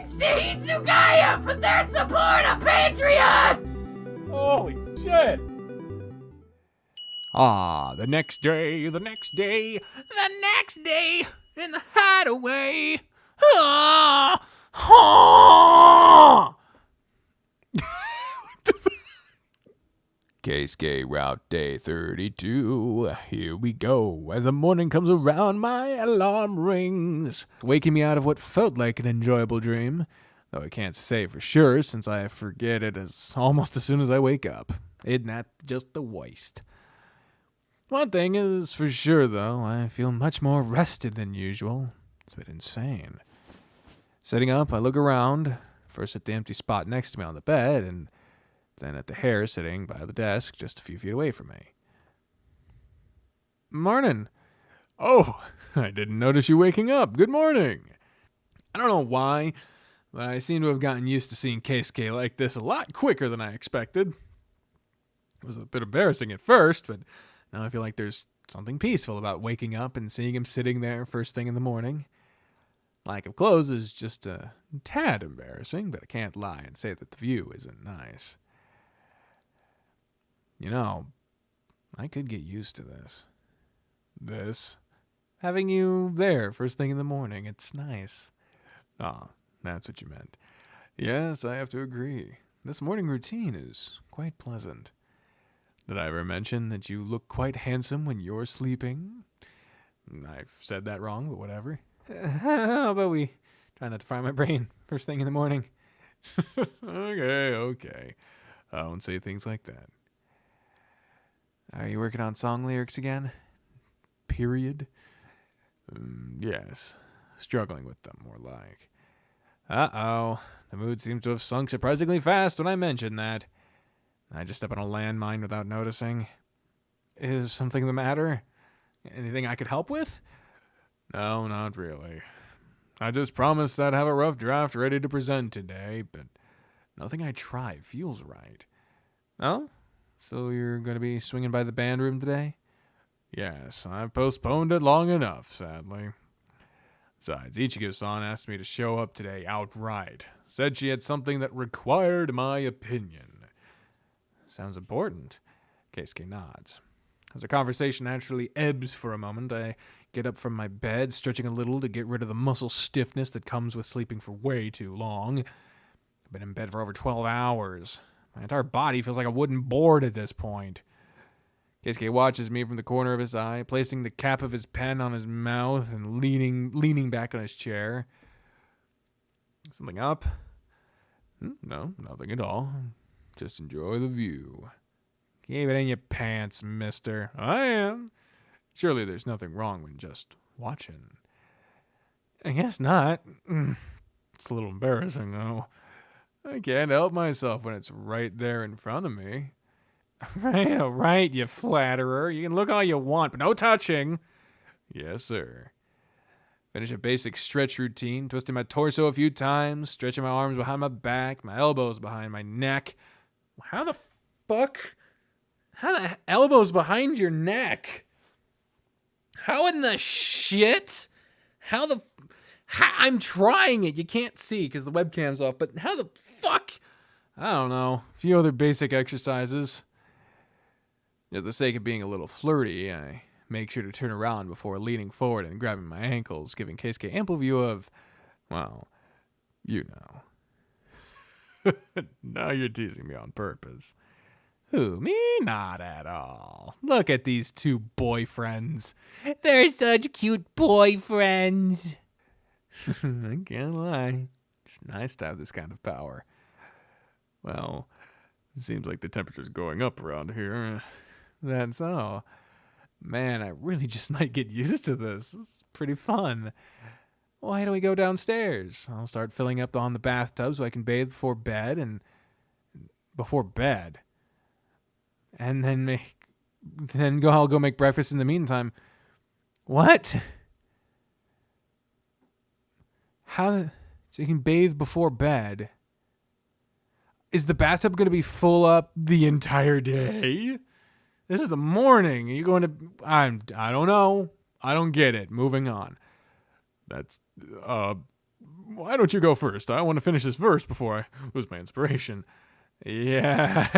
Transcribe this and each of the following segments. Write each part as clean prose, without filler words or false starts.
Thanks to Hitsugaya for their support on Patreon! Holy shit! The next day, the next day in the hideaway. Keisuke route day 32. Here we go. As the morning comes around, my alarm rings, waking me out of what felt like an enjoyable dream. Though I can't say for sure since I forget it almost as soon as I wake up. Isn't that just the worst? One thing is for sure, though, I feel much more rested than usual. It's a bit insane. Sitting up, I look around, first at the empty spot next to me on the bed, and then at the hair sitting by the desk just a few feet away from me. Morning. Oh, I didn't notice you waking up. Good morning. I don't know why, but I seem to have gotten used to seeing Keisuke like this a lot quicker than I expected. It was a bit embarrassing at first, but now I feel like there's something peaceful about waking up and seeing him sitting there first thing in the morning. Lack of clothes is just a tad embarrassing, but I can't lie and say that the view isn't nice. You know, I could get used to this. Having you there first thing in the morning, it's nice. That's what you meant. Yes, I have to agree. This morning routine is quite pleasant. Did I ever mention that you look quite handsome when you're sleeping? I've said that wrong, but whatever. How about we try not to fry my brain first thing in the morning? Okay. I won't say things like that. Are you working on song lyrics again? Period? Yes. Struggling with them, more like. Uh-oh. The mood seems to have sunk surprisingly fast when I mentioned that. I just step on a landmine without noticing. Is something the matter? Anything I could help with? No, not really. I just promised I'd have a rough draft ready to present today, but nothing I try feels right. Oh? So you're going to be swinging by the band room today? Yes, I've postponed it long enough, sadly. Besides, Ichigo-san asked me to show up today outright. Said she had something that required my opinion. Sounds important. Keisuke nods. As our conversation naturally ebbs for a moment, I get up from my bed, stretching a little to get rid of the muscle stiffness that comes with sleeping for way too long. I've been in bed for over 12 hours. My entire body feels like a wooden board at this point. Keisuke watches me from the corner of his eye, placing the cap of his pen on his mouth and leaning back on his chair. Something up? No, nothing at all. Just enjoy the view. Keep it in your pants, mister. I am. Surely there's nothing wrong when just watching. I guess not. It's a little embarrassing, though. I can't help myself when it's right there in front of me. Right, you flatterer. You can look all you want, but no touching. Yes, sir. Finish a basic stretch routine, twisting my torso a few times, stretching my arms behind my back, my elbows behind my neck. How the fuck? How the elbows behind your neck? How in the shit? I'm trying it. You can't see because the webcam's off, but how the fuck? I don't know. A few other basic exercises. For the sake of being a little flirty, I make sure to turn around before leaning forward and grabbing my ankles, giving Keisuke ample view of, well, you know. Now you're teasing me on purpose. Who, me? Not at all. Look at these two boyfriends. They're such cute boyfriends. I can't lie. It's nice to have this kind of power. Well, it seems like the temperature's going up around here. That's all. Man, I really just might get used to this. It's pretty fun. Why don't we go downstairs? I'll start filling up on the bathtub so I can bathe before bed and then I'll go make breakfast in the meantime. What? So you can bathe before bed? Is the bathtub going to be full up the entire day? This is the morning. Are you going to... I don't know. I don't get it. Moving on. That's... Why don't you go first? I want to finish this verse before I lose my inspiration. Yeah.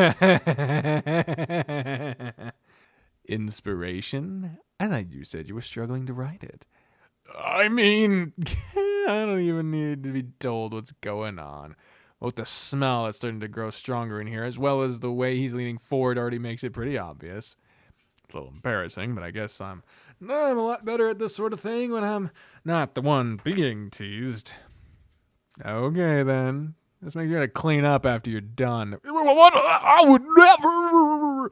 Inspiration? I thought you said you were struggling to write it. I mean, I don't even need to be told what's going on. Both the smell that's starting to grow stronger in here, as well as the way he's leaning forward, already makes it pretty obvious. It's a little embarrassing, but I guess I'm a lot better at this sort of thing when I'm not the one being teased. Okay, then. Just make sure to clean up after you're done. What? I would never.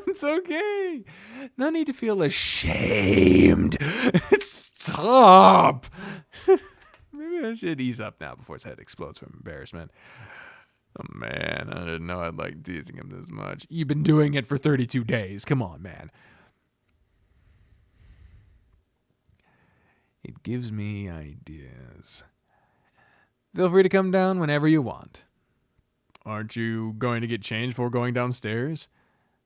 It's okay. No need to feel ashamed. Stop. Maybe I should ease up now before his head explodes from embarrassment. Oh, man, I didn't know I'd like teasing him this much. You've been doing it for 32 days. Come on, man. It gives me ideas. Feel free to come down whenever you want. Aren't you going to get changed before going downstairs?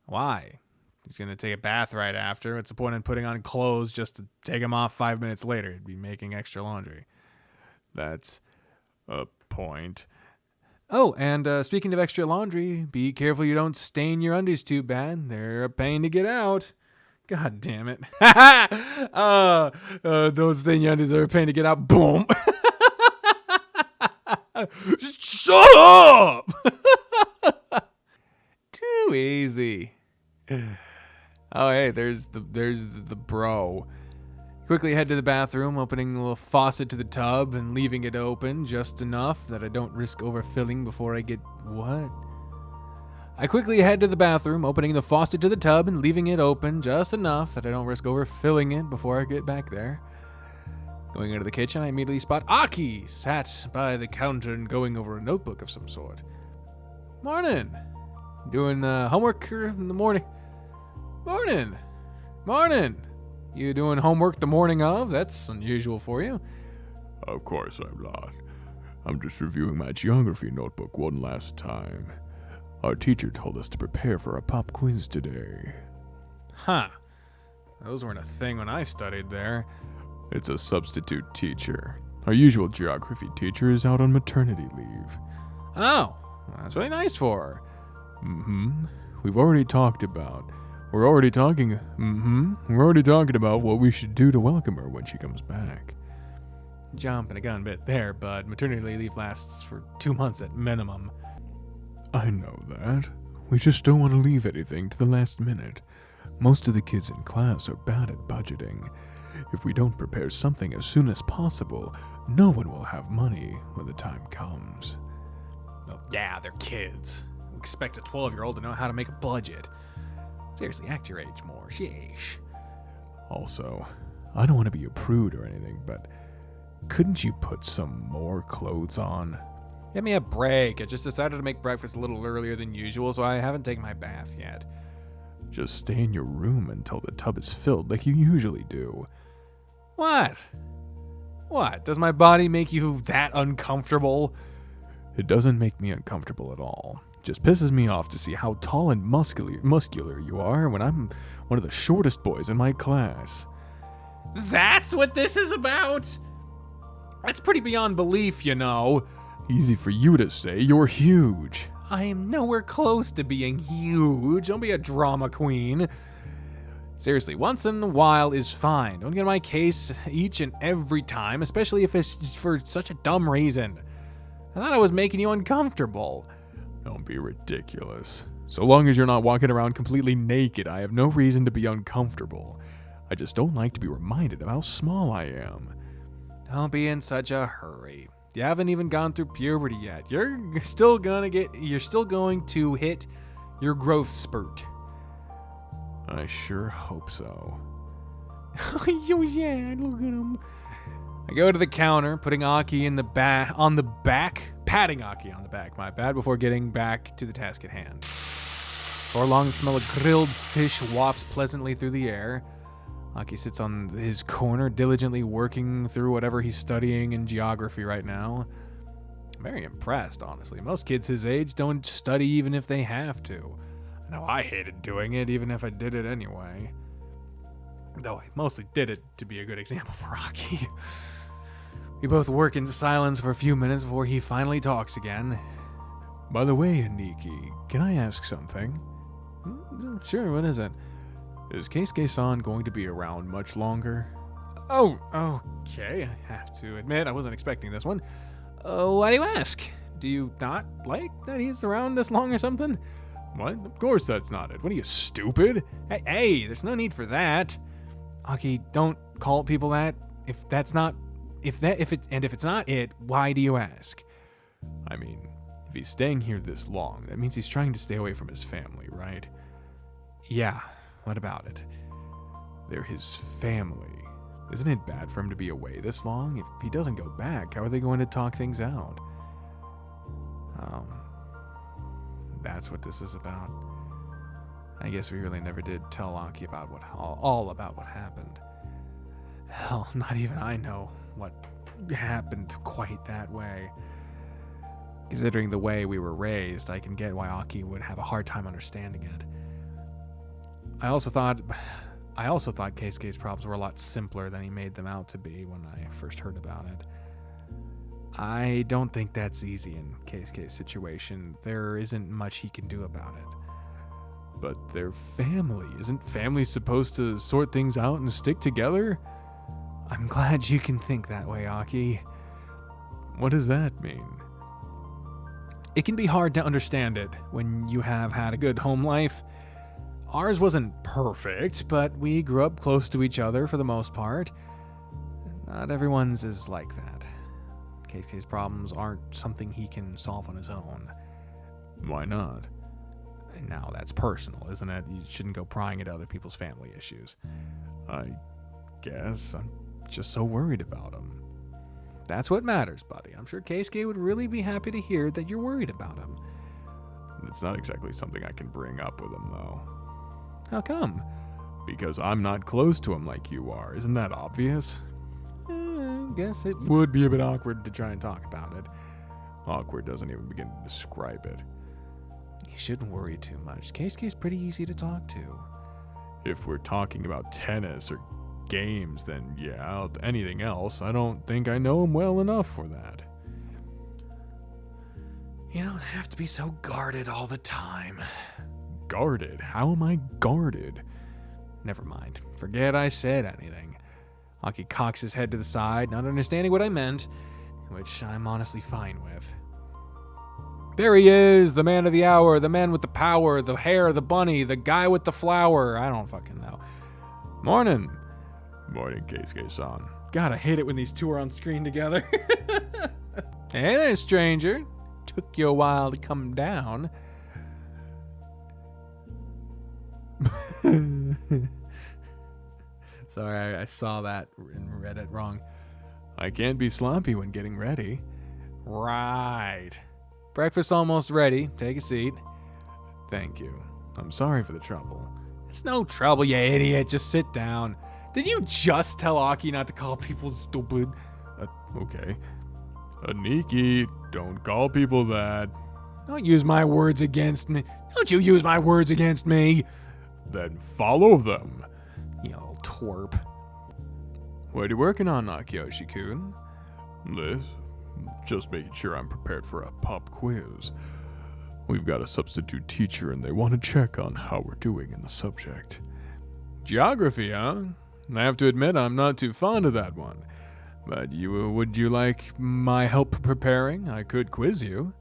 Why? He's going to take a bath right after. What's the point in putting on clothes just to take them off 5 minutes later? He'd be making extra laundry. That's a point. Oh, and speaking of extra laundry, be careful you don't stain your undies too bad. They're a pain to get out. God damn it. Those thin undies are a pain to get out. Boom. Shut up! Too easy. Oh, hey, there's the bro. Quickly head to the bathroom, opening the little faucet to the tub and leaving it open just enough that I don't risk overfilling before I get... What? I quickly head to the bathroom, opening the faucet to the tub and leaving it open just enough that I don't risk overfilling it before I get back there. Going into the kitchen, I immediately spot Aki sat by the counter and going over a notebook of some sort. Morning. Doing homework in the morning. Morning. You doing homework the morning of? That's unusual for you. Of course I'm not. I'm just reviewing my geography notebook one last time. Our teacher told us to prepare for a pop quiz today. Huh. Those weren't a thing when I studied there. It's a substitute teacher. Our usual geography teacher is out on maternity leave. Oh, that's really nice for her. We're already talking about what we should do to welcome her when she comes back. Jumping a gun bit there, but maternity leave lasts for 2 months at minimum. I know that. We just don't want to leave anything to the last minute. Most of the kids in class are bad at budgeting. If we don't prepare something as soon as possible, no one will have money when the time comes. Well, yeah, they're kids. Who expects a 12-year-old to know how to make a budget? Seriously, act your age more. Sheesh. Also, I don't want to be a prude or anything, but couldn't you put some more clothes on? Give me a break. I just decided to make breakfast a little earlier than usual, so I haven't taken my bath yet. Just stay in your room until the tub is filled like you usually do. What? Does my body make you that uncomfortable? It doesn't make me uncomfortable at all. Just pisses me off to see how tall and muscular you are when I'm one of the shortest boys in my class. That's what this is about? That's pretty beyond belief, you know. Easy for you to say, you're huge. I am nowhere close to being huge. Don't be a drama queen. Seriously, once in a while is fine. Don't get my case each and every time, especially if it's for such a dumb reason. I thought I was making you uncomfortable. Don't be ridiculous. So long as you're not walking around completely naked, I have no reason to be uncomfortable. I just don't like to be reminded of how small I am. Don't be in such a hurry. You haven't even gone through puberty yet. You're still going to hit your growth spurt. I sure hope so. Oh, yeah, look at him. I go to the counter, putting Aki on the back, patting Aki on the back, my bad, before getting back to the task at hand. For long, the smell of grilled fish wafts pleasantly through the air. Aki sits on his corner, diligently working through whatever he's studying in geography right now. I'm very impressed, honestly. Most kids his age don't study even if they have to. I know I hated doing it, even if I did it anyway. Though I mostly did it to be a good example for Aki. We both work in silence for a few minutes before he finally talks again. By the way, Aniki, can I ask something? Sure, what is it? Is Keisuke-san going to be around much longer? Oh, okay. I have to admit, I wasn't expecting this one. Why do you ask? Do you not like that he's around this long or something? What? Of course that's not it. What are you, stupid? Hey, there's no need for that. Aki, don't call people that. If it's not it, why do you ask? I mean, if he's staying here this long, that means he's trying to stay away from his family, right? Yeah, what about it? They're his family. Isn't it bad for him to be away this long? If he doesn't go back, how are they going to talk things out? That's what this is about. I guess we really never did tell Aki about all about what happened. Hell, not even I know what happened quite that way. Considering the way we were raised, I can get why Aki would have a hard time understanding it. I also thought Keisuke's problems were a lot simpler than he made them out to be when I first heard about it. I don't think that's easy in Keisuke's situation. There isn't much he can do about it. But they're family. Isn't family supposed to sort things out and stick together? I'm glad you can think that way, Aki. What does that mean? It can be hard to understand it when you have had a good home life. Ours wasn't perfect, but we grew up close to each other for the most part. Not everyone's is like that. Keisuke's problems aren't something he can solve on his own. Why not? And now that's personal, isn't it? You shouldn't go prying into other people's family issues. I guess I'm just so worried about him. That's what matters, buddy. I'm sure Keisuke would really be happy to hear that you're worried about him. It's not exactly something I can bring up with him, though. How come? Because I'm not close to him like you are. Isn't that obvious? I guess it would be a bit awkward to try and talk about it. Awkward doesn't even begin to describe it. You shouldn't worry too much. Keisuke's pretty easy to talk to. If we're talking about tennis or games, then yeah, anything else, I don't think I know him well enough for that. You don't have to be so guarded all the time. Guarded? How am I guarded? Never mind. Forget I said anything. Aki cocks his head to the side, not understanding what I meant, which I'm honestly fine with. There he is, the man of the hour, the man with the power, the hair, the bunny, the guy with the flower. I don't fucking know. Morning. Morning, Keisuke-san. God, I hate it when these two are on screen together. Hey there, stranger. Took you a while to come down. Sorry, I saw that and read it wrong. I can't be sloppy when getting ready. Right. Breakfast's almost ready. Take a seat. Thank you. I'm sorry for the trouble. It's no trouble, you idiot. Just sit down. Did you just tell Aki not to call people stupid? Okay. Aniki, don't call people that. Don't use my words against me. Don't you use my words against me. Then follow them. You old twerp. What are you working on, Nakiyoshi-kun? This. Just making sure I'm prepared for a pop quiz. We've got a substitute teacher and they want to check on how we're doing in the subject. Geography, huh? I have to admit I'm not too fond of that one. But would you like my help preparing? I could quiz you.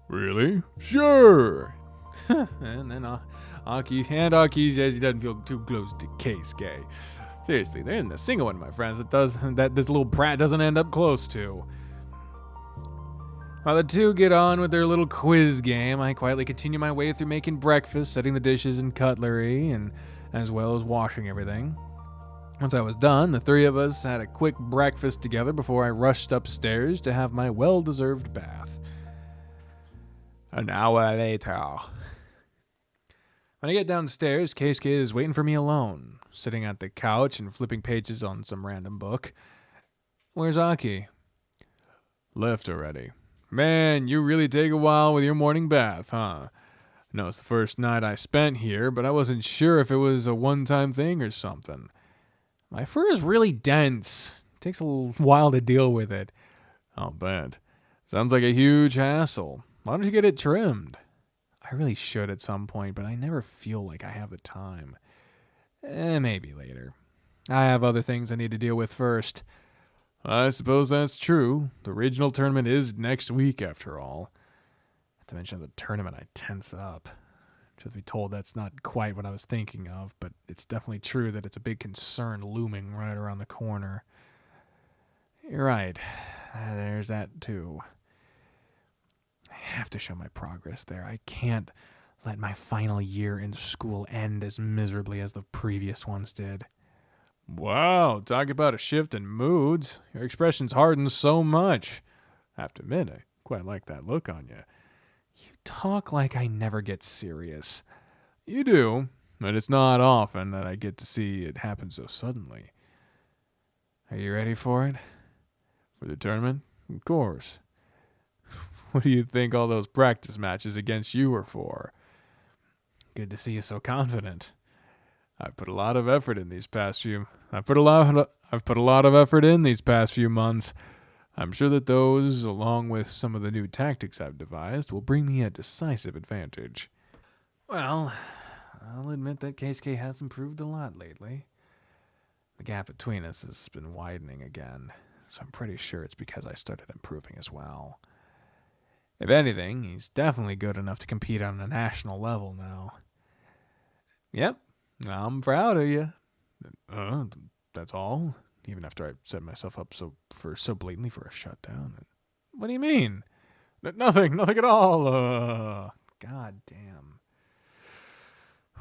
Really? Sure! And then Aki says he doesn't feel too close to Keisuke. Seriously, there isn't a single one of my friends that this little brat doesn't end up close to. While the two get on with their little quiz game, I quietly continue my way through making breakfast, setting the dishes and cutlery, and as well as washing everything. Once I was done, the three of us had a quick breakfast together before I rushed upstairs to have my well-deserved bath. An hour later. When I get downstairs, Keisuke is waiting for me alone, sitting at the couch and flipping pages on some random book. Where's Aki? Left already. Man, you really take a while with your morning bath, huh? I know it's the first night I spent here, but I wasn't sure if it was a one-time thing or something. My fur is really dense. takes a little while to deal with it. I'll bet. Sounds like a huge hassle. Why don't you get it trimmed? I really should at some point, but I never feel like I have the time. Maybe later. I have other things I need to deal with first. I suppose that's true. The regional tournament is next week, after all. Not to mention the tournament, I tense up. Truth be told, that's not quite what I was thinking of, but it's definitely true that it's a big concern looming right around the corner. You're right. There's that, too. I have to show my progress there. I can't let my final year in school end as miserably as the previous ones did. Wow, talk about a shift in moods. Your expressions hardened so much. I have to admit, I quite like that look on you. You talk like I never get serious. You do, but it's not often that I get to see it happen so suddenly. Are you ready for it? For the tournament? Of course. What do you think all those practice matches against you were for? Good to see you so confident. I've put a lot of effort in these past few. I've put a lot of effort in these past few months. I'm sure that those, along with some of the new tactics I've devised, will bring me a decisive advantage. Well, I'll admit that Keisuke has improved a lot lately. The gap between us has been widening again, so I'm pretty sure it's because I started improving as well. If anything, he's definitely good enough to compete on a national level now. Yep, I'm proud of you. That's all? Even after I set myself up so blatantly for a shutdown. What do you mean? Nothing at all. God damn.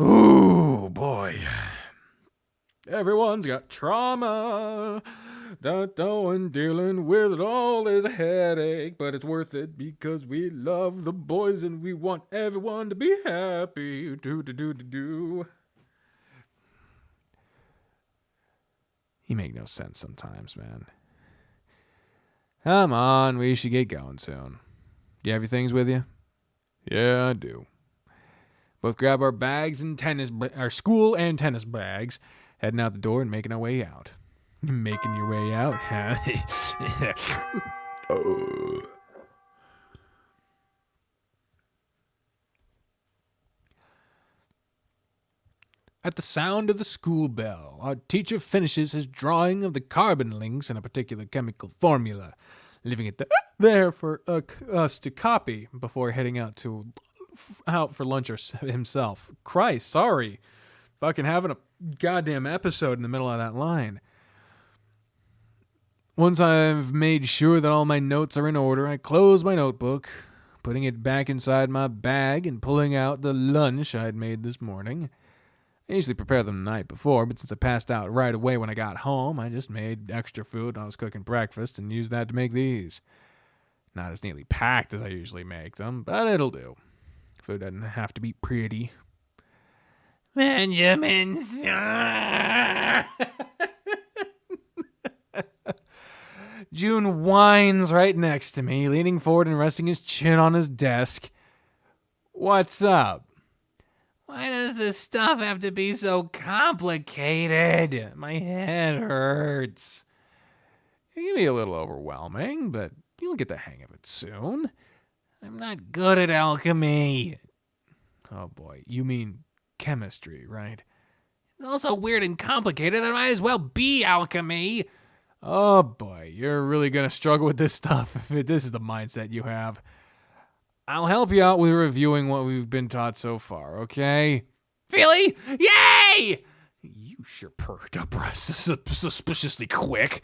Ooh, boy. Everyone's got trauma. That one dealing with it all is a headache, but it's worth it because we love the boys and we want everyone to be happy. Do. You make no sense sometimes, man. Come on, we should get going soon. Do you have your things with you? Yeah, I do. Both grab our bags and our school and tennis bags, heading out the door and making our way out. Making your way out, huh? At the sound of the school bell, our teacher finishes his drawing of the carbon links in a particular chemical formula, leaving it there for us to copy before heading out for lunch himself. Christ, sorry. Fucking having a goddamn episode in the middle of that line. Once I've made sure that all my notes are in order, I close my notebook, putting it back inside my bag and pulling out the lunch I'd made this morning. I usually prepare them the night before, but since I passed out right away when I got home, I just made extra food. I was cooking breakfast and used that to make these. Not as neatly packed as I usually make them, but it'll do. Food doesn't have to be pretty. Benjamin's. June whines right next to me, leaning forward and resting his chin on his desk. What's up? Why does this stuff have to be so complicated? My head hurts. It can be a little overwhelming, but you'll get the hang of it soon. I'm not good at alchemy. Oh boy, you mean chemistry, right? It's also weird and complicated that it might as well be alchemy. Oh boy, you're really going to struggle with this stuff if this is the mindset you have. I'll help you out with reviewing what we've been taught so far, okay? Really? Yay! You sure perked up suspiciously quick.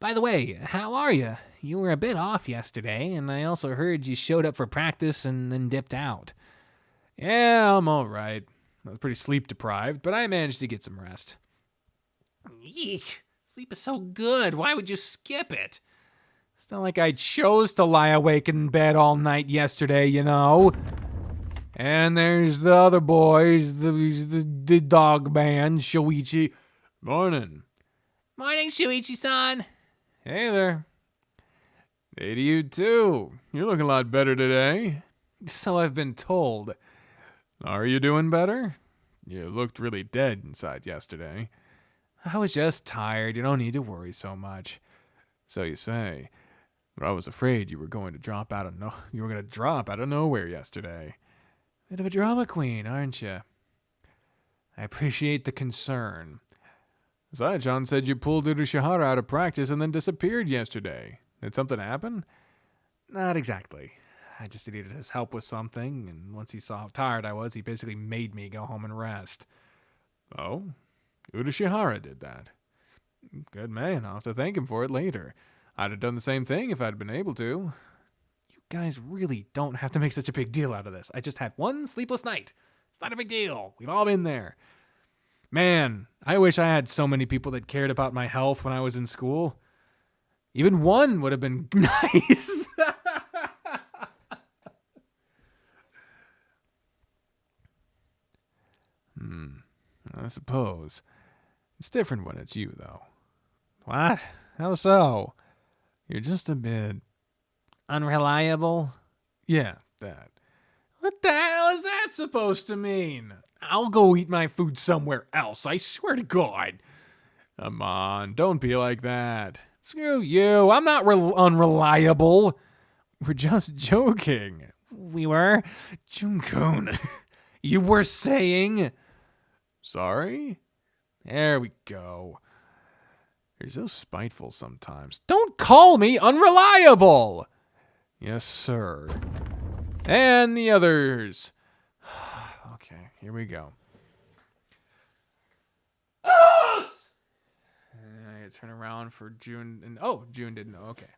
By the way, how are you? You were a bit off yesterday, and I also heard you showed up for practice and then dipped out. Yeah, I'm all right. I was pretty sleep deprived, but I managed to get some rest. Eek. Sleep is so good. Why would you skip it? It's not like I chose to lie awake in bed all night yesterday, you know. And there's the other boys, the dog man, Shuichi. Morning. Morning, Shuichi-san. Hey there. Hey to you, too. You're looking a lot better today. So I've been told. Are you doing better? You looked really dead inside yesterday. I was just tired. You don't need to worry so much. So you say. But I was afraid you were going to drop out of nowhere yesterday. Bit of a drama queen, aren't you? I appreciate the concern. Saya-chan said you pulled Urashihara out of practice and then disappeared yesterday. Did something happen? Not exactly. I just needed his help with something, and once he saw how tired I was, he basically made me go home and rest. Oh? Urashihara did that. Good man. I'll have to thank him for it later. I'd have done the same thing if I'd been able to. You guys really don't have to make such a big deal out of this. I just had one sleepless night. It's not a big deal. We've all been there. Man, I wish I had so many people that cared about my health when I was in school. Even one would have been nice. I suppose. It's different when it's you, though. What? How so? You're just a bit... unreliable? Yeah, that. What the hell is that supposed to mean? I'll go eat my food somewhere else, I swear to God. Come on, don't be like that. Screw you, I'm not unreliable. We're just joking. We were? Jun-kun. You were saying? Sorry? There we go. You're so spiteful sometimes. Don't call me unreliable! Yes, sir. And the others. Okay, here we go. I Turn around for June. And June didn't know. Okay.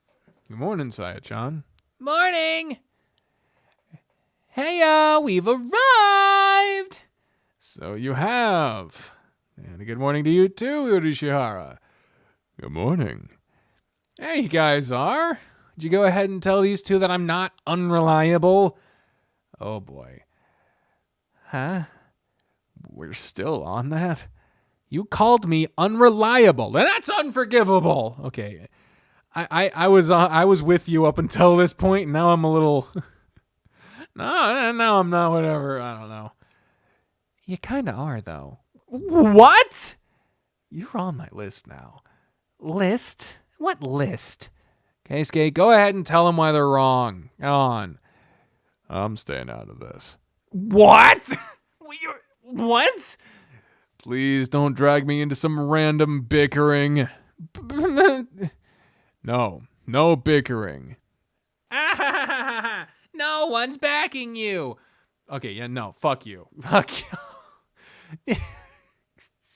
Good morning, Saya-chan. Morning! Hey, we've arrived! So you have. And a good morning to you too, Urashihara. Good morning. There you guys are. Would you go ahead and tell these two that I'm not unreliable? Oh boy. Huh? We're still on that? You called me unreliable, and that's unforgivable. Okay. I was with you up until this point, and now I'm a little... No, now I'm not, whatever. I don't know. You kind of are, though. What? You're on my list now. List? What list? Keisuke, go ahead and tell them why they're wrong. Go on. I'm staying out of this. What? What? Please don't drag me into some random bickering. No bickering. No one's backing you. Okay, yeah, no, fuck you. Fuck you.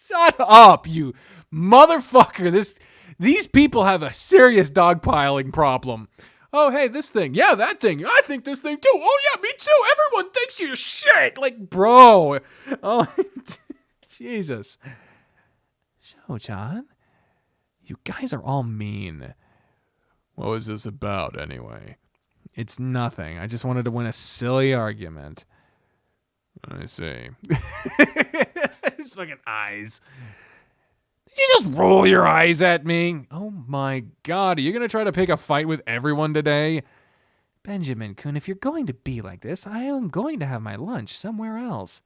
Shut up, you motherfucker. These people have a serious dogpiling problem. Oh, hey, this thing. Yeah, that thing. I think this thing too. Oh, yeah, me too. Everyone thinks you're shit. Like, bro. Oh, Jesus. Shou-chan, you guys are all mean. What was this about, anyway? It's nothing. I just wanted to win a silly argument. I see. His fucking eyes. Did you just roll your eyes at me? Oh my God, are you going to try to pick a fight with everyone today? Benjamin-kun, if you're going to be like this, I am going to have my lunch somewhere else.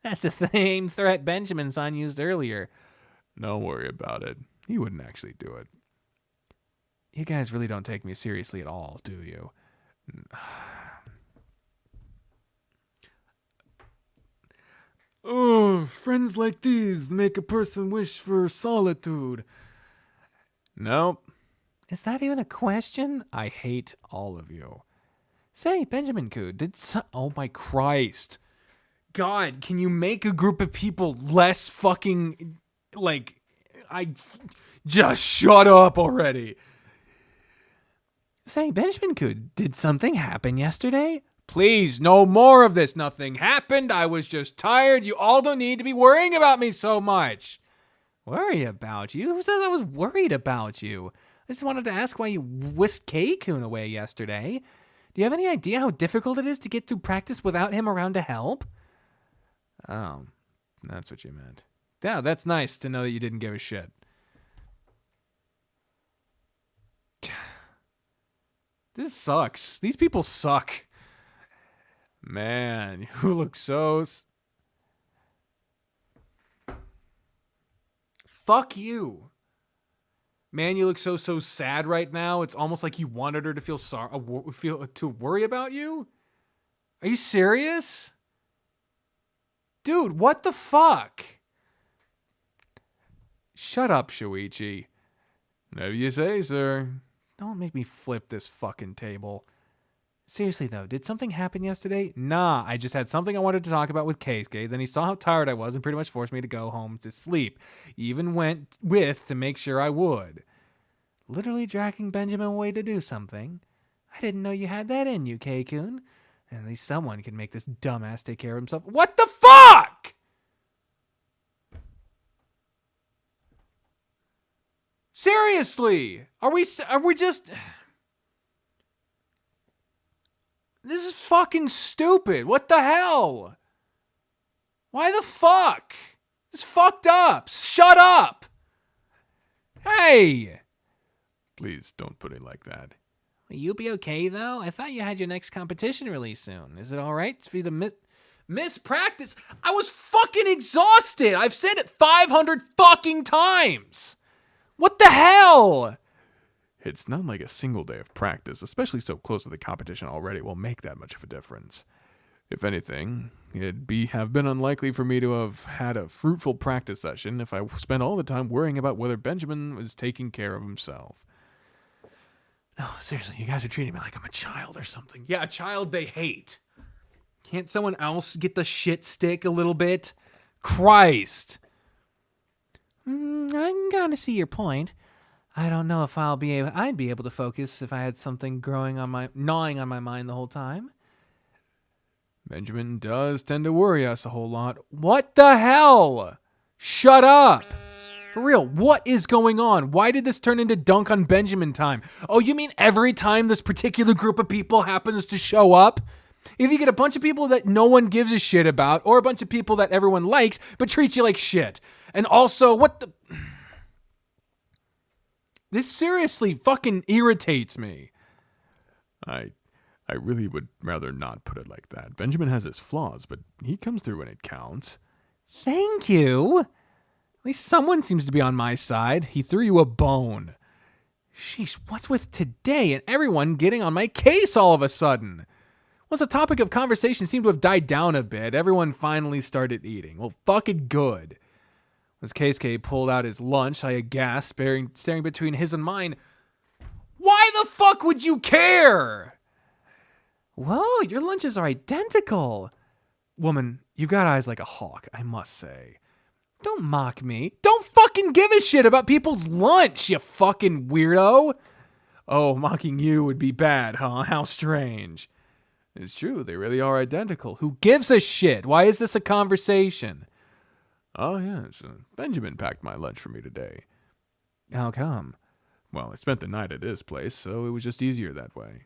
That's the same threat Benjamin-san used earlier. Don't worry about it. He wouldn't actually do it. You guys really don't take me seriously at all, do you? Oh, friends like these make a person wish for solitude. Nope. Is that even a question? I hate all of you. Say, Benjamin-kun, oh my Christ. God, can you make a group of people less fucking, just shut up already. Say, Benjamin-kun, did something happen yesterday? Please, no more of this. Nothing happened. I was just tired. You all don't need to be worrying about me so much. Worry about you? Who says I was worried about you? I just wanted to ask why you whisked K-kun away yesterday. Do you have any idea how difficult it is to get through practice without him around to help? Oh, that's what you meant. Yeah, that's nice to know that you didn't give a shit. This sucks. These people suck. Man, you look so... Fuck you. Man, you look so sad right now. It's almost like you wanted her to feel to worry about you. Are you serious? Dude, what the fuck? Shut up, Shuichi. Whatever you say, sir. Don't make me flip this fucking table. Seriously, though, did something happen yesterday? Nah, I just had something I wanted to talk about with Keisuke. Then he saw how tired I was and pretty much forced me to go home to sleep. He even went with to make sure I would. Literally dragging Benjamin away to do something. I didn't know you had that in you, Keikun. At least someone can make this dumbass take care of himself. What the fuck?! Seriously! Are we just... This is fucking stupid. What the hell? Why the fuck? This is fucked up. Shut up! Hey! Please don't put it like that. Will you be okay, though? I thought you had your next competition release soon. Is it alright for you to miss practice? I was fucking exhausted! I've said it 500 fucking times! What the hell? It's not like a single day of practice, especially so close to the competition already, will make that much of a difference. If anything, it'd have been unlikely for me to have had a fruitful practice session if I spent all the time worrying about whether Benjamin was taking care of himself. No, seriously, you guys are treating me like I'm a child or something. Yeah, a child they hate. Can't someone else get the shit stick a little bit? Christ! I can kind of see your point. I don't know if I'd be able to focus if I had something gnawing on my mind the whole time. Benjamin does tend to worry us a whole lot. What the hell? Shut up! For real, what is going on? Why did this turn into dunk on Benjamin time? Oh, you mean every time this particular group of people happens to show up? Either you get a bunch of people that no one gives a shit about, or a bunch of people that everyone likes, but treats you like shit. And also, what the... This seriously fucking irritates me. I really would rather not put it like that. Benjamin has his flaws, but he comes through when it counts. Thank you. At least someone seems to be on my side. He threw you a bone. Sheesh, what's with today and everyone getting on my case all of a sudden? Once the topic of conversation seemed to have died down a bit, everyone finally started eating. Well, fucking good. As Keisuke pulled out his lunch, I aghast, staring between his and mine. Why the fuck would you care? Whoa, your lunches are identical. Woman, you've got eyes like a hawk, I must say. Don't mock me. Don't fucking give a shit about people's lunch, you fucking weirdo. Oh, mocking you would be bad, huh? How strange. It's true, they really are identical. Who gives a shit? Why is this a conversation? Oh, yes. Benjamin packed my lunch for me today. How come? Well, I spent the night at his place, so it was just easier that way.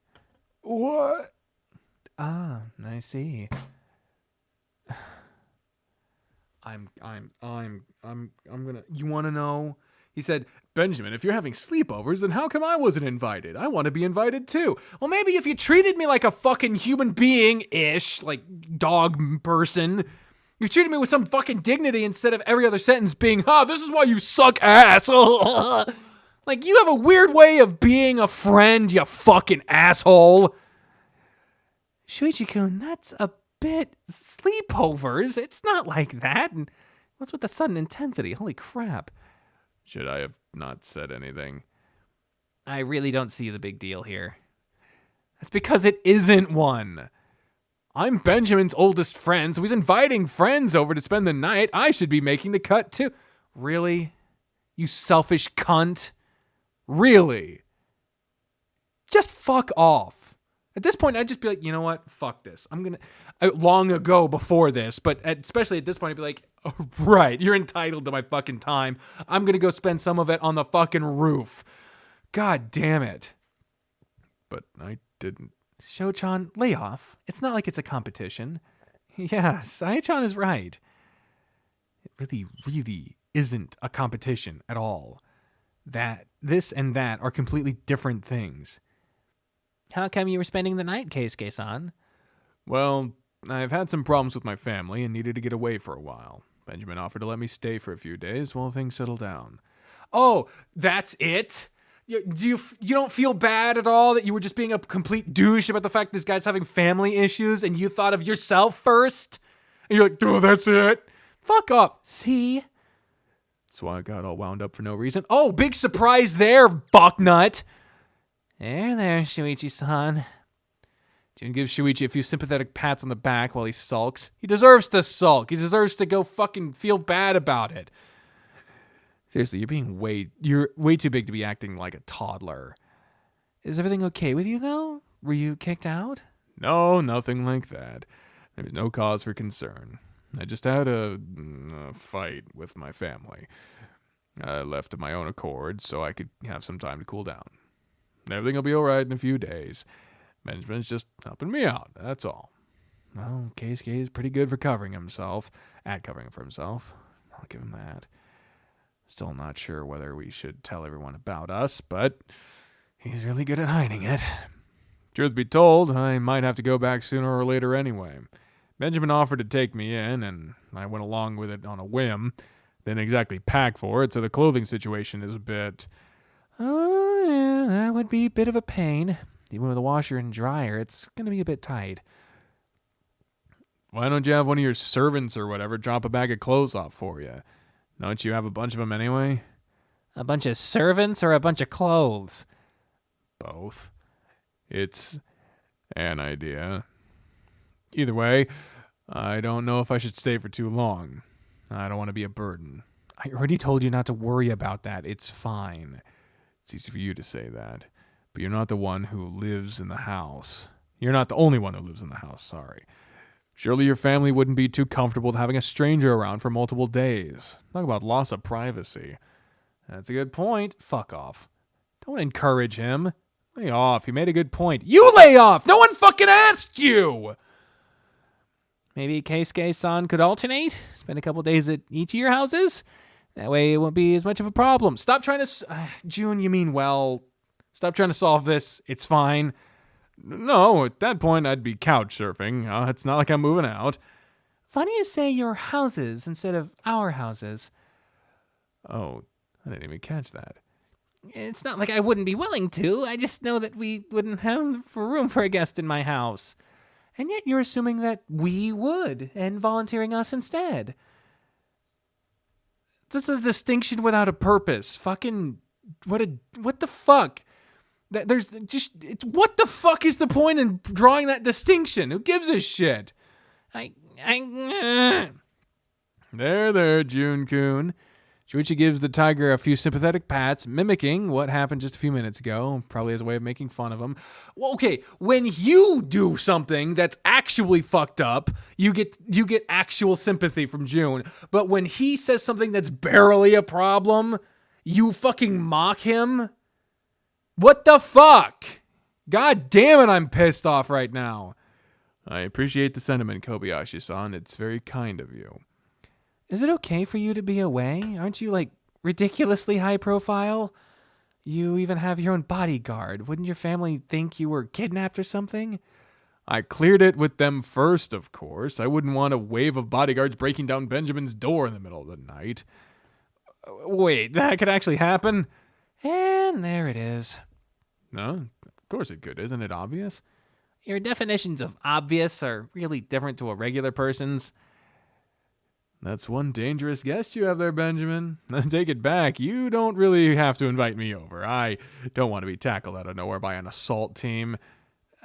What? Ah, I see. I'm gonna... You want to know? He said, Benjamin, if you're having sleepovers, then how come I wasn't invited? I want to be invited too. Well, maybe if you treated me like a fucking human being-ish, like dog person... You treated me with some fucking dignity instead of every other sentence being, this is why you suck ass. Like, you have a weird way of being a friend, you fucking asshole. Shuichi-kun, that's a bit sleepovers. It's not like that. And what's with the sudden intensity? Holy crap. Should I have not said anything? I really don't see the big deal here. That's because it isn't one. I'm Benjamin's oldest friend, so he's inviting friends over to spend the night. I should be making the cut too. Really? You selfish cunt? Really? Just fuck off. At this point, I'd just be like, you know what? Fuck this. I'm gonna... long ago before this, but especially at this point, I'd be like, oh, right, you're entitled to my fucking time. I'm gonna go spend some of it on the fucking roof. God damn it. But I didn't. Sho-chan, lay off. It's not like it's a competition. Yes, Sae-chan is right. It really isn't a competition at all. This and that are completely different things. How come you were spending the night, Keisuke-san? Well, I've had some problems with my family and needed to get away for a while. Benjamin offered to let me stay for a few days while things settle down. Oh, that's it? You don't feel bad at all that you were just being a complete douche about the fact this guy's having family issues and you thought of yourself first? And you're like, oh, that's it? Fuck off. See? That's why I got all wound up for no reason. Oh, big surprise there, fucknut. There, Shuichi-san. Jun gives Shuichi a few sympathetic pats on the back while he sulks. He deserves to sulk. He deserves to go fucking feel bad about it. Seriously, you're way too big to be acting like a toddler. Is everything okay with you, though? Were you kicked out? No, nothing like that. There's no cause for concern. I just had a fight with my family. I left of my own accord so I could have some time to cool down. Everything will be all right in a few days. Benjamin's just helping me out, that's all. Well, Keisuke is pretty good for covering for himself. I'll give him that. Still not sure whether we should tell everyone about us, but he's really good at hiding it. Truth be told, I might have to go back sooner or later anyway. Benjamin offered to take me in, and I went along with it on a whim. Didn't exactly pack for it, so the clothing situation is a bit... Oh, yeah, that would be a bit of a pain. Even with a washer and dryer, it's going to be a bit tight. Why don't you have one of your servants or whatever drop a bag of clothes off for you? Don't you have a bunch of them anyway? A bunch of servants or a bunch of clothes? Both. It's an idea. Either way, I don't know if I should stay for too long. I don't want to be a burden. I already told you not to worry about that. It's fine. It's easy for you to say that. But you're not the one who lives in the house. You're not the only one who lives in the house, sorry. Surely your family wouldn't be too comfortable with having a stranger around for multiple days. Talk about loss of privacy. That's a good point. Fuck off. Don't encourage him. Lay off. He made a good point. You lay off! No one fucking asked you! Maybe Keisuke-san could alternate? Spend a couple days at each of your houses? That way it won't be as much of a problem. Stop trying to... June, you mean well. Stop trying to solve this. It's fine. No, at that point I'd be couch surfing. It's not like I'm moving out. Funny you say your houses instead of our houses. Oh, I didn't even catch that. It's not like I wouldn't be willing to. I just know that we wouldn't have room for a guest in my house. And yet you're assuming that we would and volunteering us instead. This is a distinction without a purpose. Fucking what the fuck? There's just what the fuck is the point in drawing that distinction? Who gives a shit? There, Jun-kun. Shuichi gives the tiger a few sympathetic pats, mimicking what happened just a few minutes ago, probably as a way of making fun of him. Well, okay, when you do something that's actually fucked up, you get actual sympathy from Jun. But when he says something that's barely a problem, you fucking mock him? What the fuck? God damn it, I'm pissed off right now. I appreciate the sentiment, Kobayashi-san. It's very kind of you. Is it okay for you to be away? Aren't you, ridiculously high profile? You even have your own bodyguard. Wouldn't your family think you were kidnapped or something? I cleared it with them first, of course. I wouldn't want a wave of bodyguards breaking down Benjamin's door in the middle of the night. Wait, that could actually happen? And there it is. No, of course it could. Isn't it obvious? Your definitions of obvious are really different to a regular person's. That's one dangerous guest you have there, Benjamin. Take it back. You don't really have to invite me over. I don't want to be tackled out of nowhere by an assault team.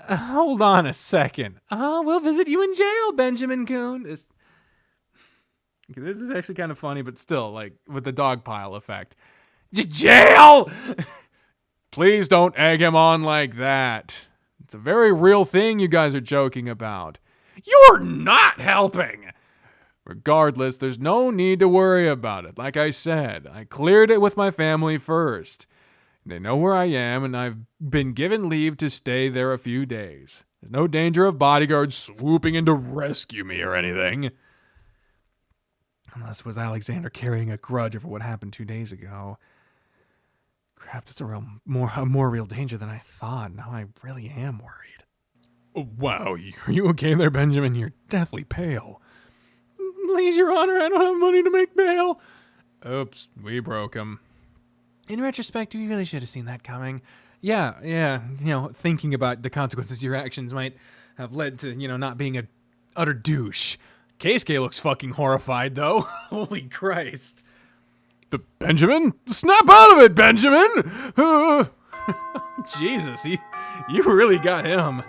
Hold on a second. We'll visit you in jail, Benjamin-kun. This is actually kind of funny, but still, with the dog pile effect. Jail! Please don't egg him on like that. It's a very real thing you guys are joking about. You're not helping! Regardless, there's no need to worry about it. Like I said, I cleared it with my family first. They know where I am, and I've been given leave to stay there a few days. There's no danger of bodyguards swooping in to rescue me or anything. Unless it was Alexander carrying a grudge over what happened 2 days ago. Crap, that's a more real danger than I thought. Now I really am worried. Oh, wow, are you okay there, Benjamin? You're deathly pale. Please, Your Honor, I don't have money to make bail. Oops, we broke him. In retrospect, we really should have seen that coming. Yeah, thinking about the consequences of your actions might have led to, not being a utter douche. Keisuke looks fucking horrified, though. Holy Christ. Benjamin? Snap out of it, Benjamin! Jesus, you really got him.